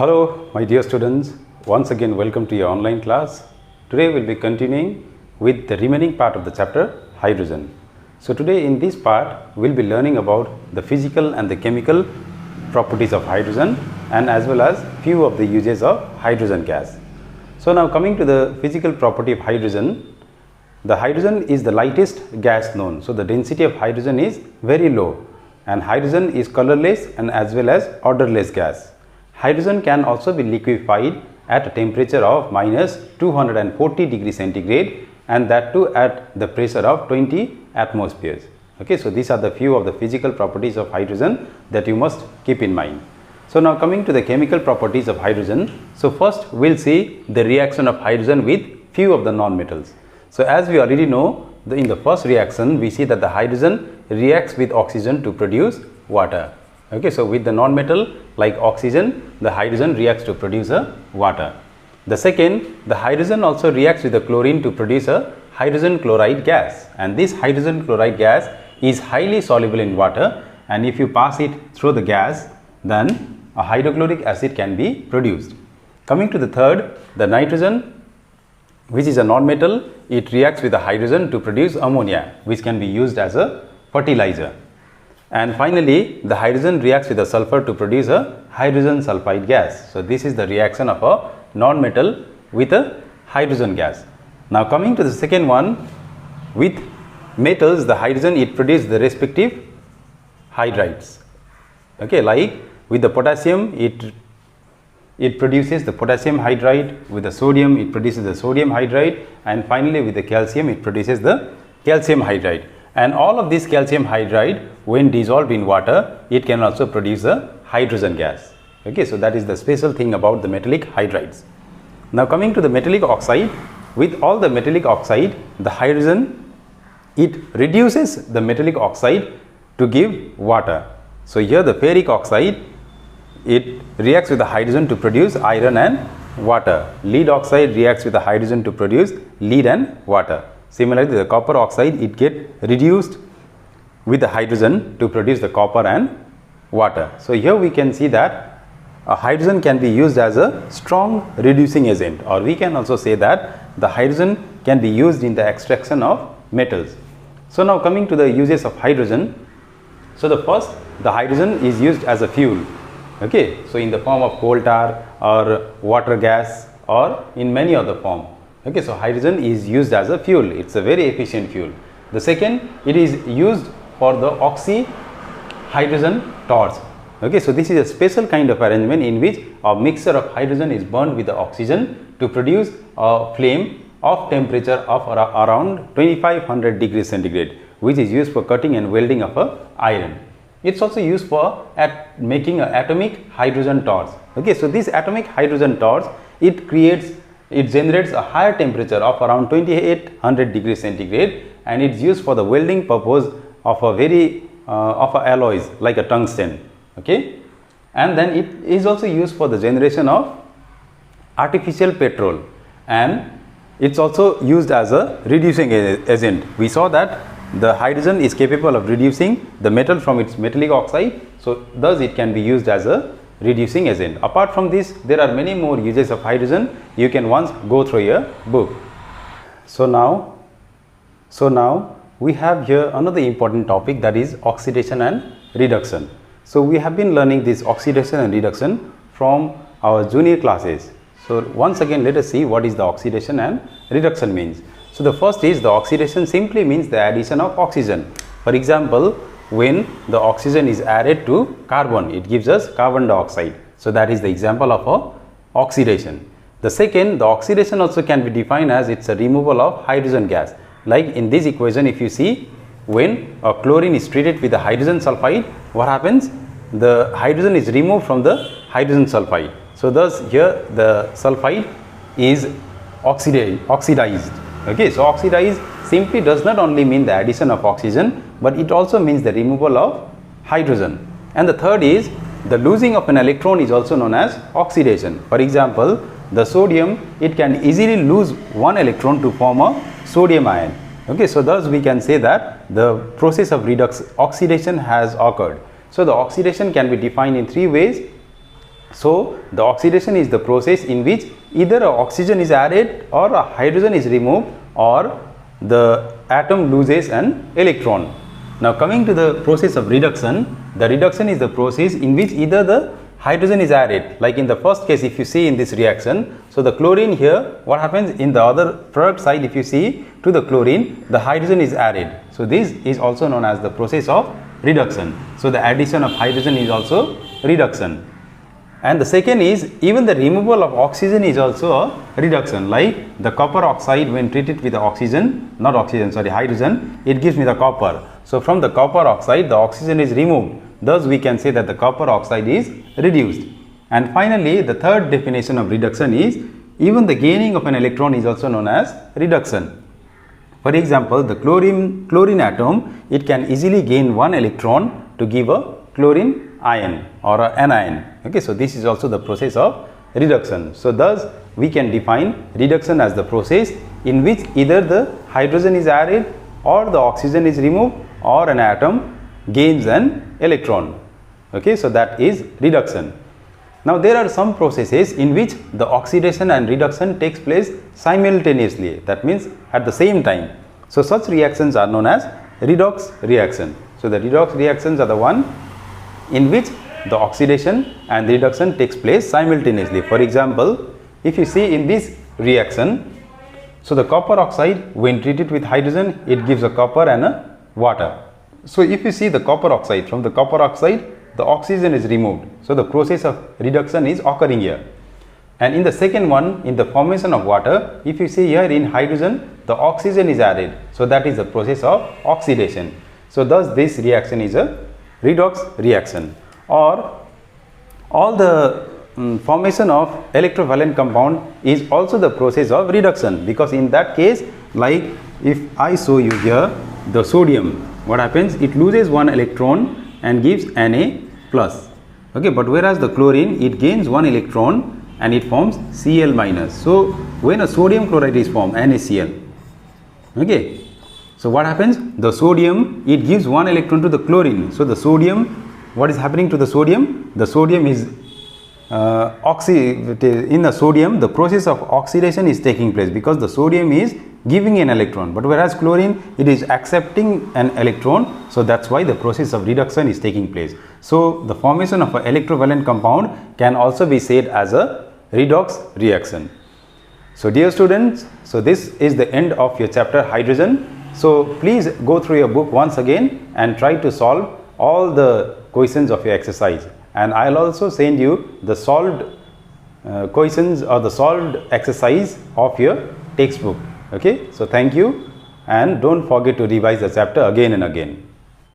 Hello, my dear students. Once again, welcome to your online class. Today we'll be continuing with the remaining part of the chapter, hydrogen. So today in this part, we'll be learning about the physical and the chemical properties of hydrogen and as well as few of the uses of hydrogen gas. So now coming to the physical property of hydrogen, the hydrogen is the lightest gas known. So the density of hydrogen is very low and hydrogen is colorless and as well as odorless gas. Hydrogen can also be liquefied at a temperature of minus 240 degrees centigrade and that too at the pressure of 20 atmospheres. Okay, so these are the few of the physical properties of hydrogen that you must keep in mind. So now coming to the chemical properties of hydrogen. So first we'll see the reaction of hydrogen with few of the non-metals. So as we already know, in the first reaction we see that the hydrogen reacts with oxygen to produce water. Okay, so with the non-metal like oxygen, the hydrogen reacts to produce a water. The second, the hydrogen also reacts with the chlorine to produce a hydrogen chloride gas, and this hydrogen chloride gas is highly soluble in water, and if you pass it through the gas, then a hydrochloric acid can be produced. Coming to the third, the nitrogen, which is a non-metal, it reacts with the hydrogen to produce ammonia, which can be used as a fertilizer. And finally, the hydrogen reacts with the sulfur to produce a hydrogen sulfide gas. So this is the reaction of a non-metal with a hydrogen gas. Now coming to the second one, with metals, the hydrogen it produces the respective hydrides. Okay, like with the potassium it produces the potassium hydride, with the sodium it produces the sodium hydride, and finally with the calcium it produces the calcium hydride. And all of this calcium hydride, when dissolved in water, it can also produce a hydrogen gas. Okay, so that is the special thing about the metallic hydrides. Now coming to the metallic oxide, with all the metallic oxide, the hydrogen it reduces the metallic oxide to give water. So here the ferric oxide, it reacts with the hydrogen to produce iron and water. Lead oxide reacts with the hydrogen to produce lead and water. Similarly, the copper oxide, it gets reduced with the hydrogen to produce the copper and water. So here we can see that a hydrogen can be used as a strong reducing agent, or we can also say that the hydrogen can be used in the extraction of metals. So now coming to the uses of hydrogen. So the first, the hydrogen is used as a fuel. Okay, so in the form of coal tar or water gas or in many other form. Okay, so hydrogen is used as a fuel. It's a very efficient fuel. The second, it is used for the Oxy Hydrogen Torch. Okay, so this is a special kind of arrangement in which a mixture of hydrogen is burned with the oxygen to produce a flame of temperature of around 2500 degrees centigrade, which is used for cutting and welding of a iron. It's also used for making an atomic hydrogen torch. Okay, so this atomic hydrogen torch, it generates a higher temperature of around 2800 degrees centigrade, and it's used for the welding purpose of alloys like a tungsten. Okay, and then it is also used for the generation of artificial petrol, and it's also used as a reducing agent. We saw that the hydrogen is capable of reducing the metal from its metallic oxide, so thus it can be used as a reducing agent. Apart from this, there are many more uses of hydrogen. You can once go through your book. So now we have here another important topic, that is oxidation and reduction. So we have been learning this oxidation and reduction from our junior classes. So once again, let us see what is the oxidation and reduction means. So the first is, the oxidation simply means the addition of oxygen. For example, when the oxygen is added to carbon, it gives us carbon dioxide. So that is the example of a oxidation. The second, the oxidation also can be defined as it's a removal of hydrogen gas. Like in this equation, if you see, when a chlorine is treated with the hydrogen sulfide, what happens? The hydrogen is removed from the hydrogen sulfide. So thus here the sulfide is oxidized. Okay, so oxidized simply does not only mean the addition of oxygen, but it also means the removal of hydrogen. And the third is, the losing of an electron is also known as oxidation. For example, the sodium, it can easily lose one electron to form a sodium ion. Okay, so thus we can say that the process of redox oxidation has occurred. So the oxidation can be defined in three ways. So the oxidation is the process in which either a oxygen is added or a hydrogen is removed or the atom loses an electron. Now coming to the process of reduction, the reduction is the process in which either the hydrogen is added, like in the first case if you see in this reaction, so the chlorine here, what happens in the other product side, if you see to the chlorine, the hydrogen is added. So this is also known as the process of reduction. So the addition of hydrogen is also reduction. And the second is even the removal of oxygen is also a reduction, like the copper oxide when treated with the hydrogen, it gives me the copper. So from the copper oxide the oxygen is removed, thus we can say that the copper oxide is reduced. And finally the third definition of reduction is even the gaining of an electron is also known as reduction. For example, the chlorine atom, it can easily gain one electron to give a chlorine ion or an anion. Okay, so this is also the process of reduction. So thus we can define reduction as the process in which either the hydrogen is added or the oxygen is removed or an atom gains an electron. Okay, so that is reduction. Now there are some processes in which the oxidation and reduction takes place simultaneously, that means at the same time. So such reactions are known as redox reaction. So the redox reactions are the one in which the oxidation and reduction takes place simultaneously. For example, if you see in this reaction, so the copper oxide when treated with hydrogen, it gives a copper and a water. So if you see the copper oxide, from the copper oxide the oxygen is removed. So the process of reduction is occurring here. And in the second one, in the formation of water, if you see here in hydrogen, the oxygen is added. So that is the process of oxidation. So thus this reaction is a redox reaction. Or all the formation of electrovalent compound is also the process of reduction, because in that case, like if I show you here the sodium, what happens? It loses one electron and gives Na plus. Okay, but whereas the chlorine, it gains one electron and it forms Cl minus. So when a sodium chloride is formed, NaCl. Okay, so what happens? The sodium, it gives one electron to the chlorine. So the sodium, what is happening to the sodium? The sodium is in the sodium, the process of oxidation is taking place because the sodium is giving an electron, but whereas chlorine, it is accepting an electron. So that's why the process of reduction is taking place. So the formation of an electrovalent compound can also be said as a redox reaction. So dear students, so this is the end of your chapter hydrogen. So please go through your book once again and try to solve all the questions of your exercise, and I'll also send you the solved questions or the solved exercise of your textbook. Okay, so thank you, and don't forget to revise the chapter again and again.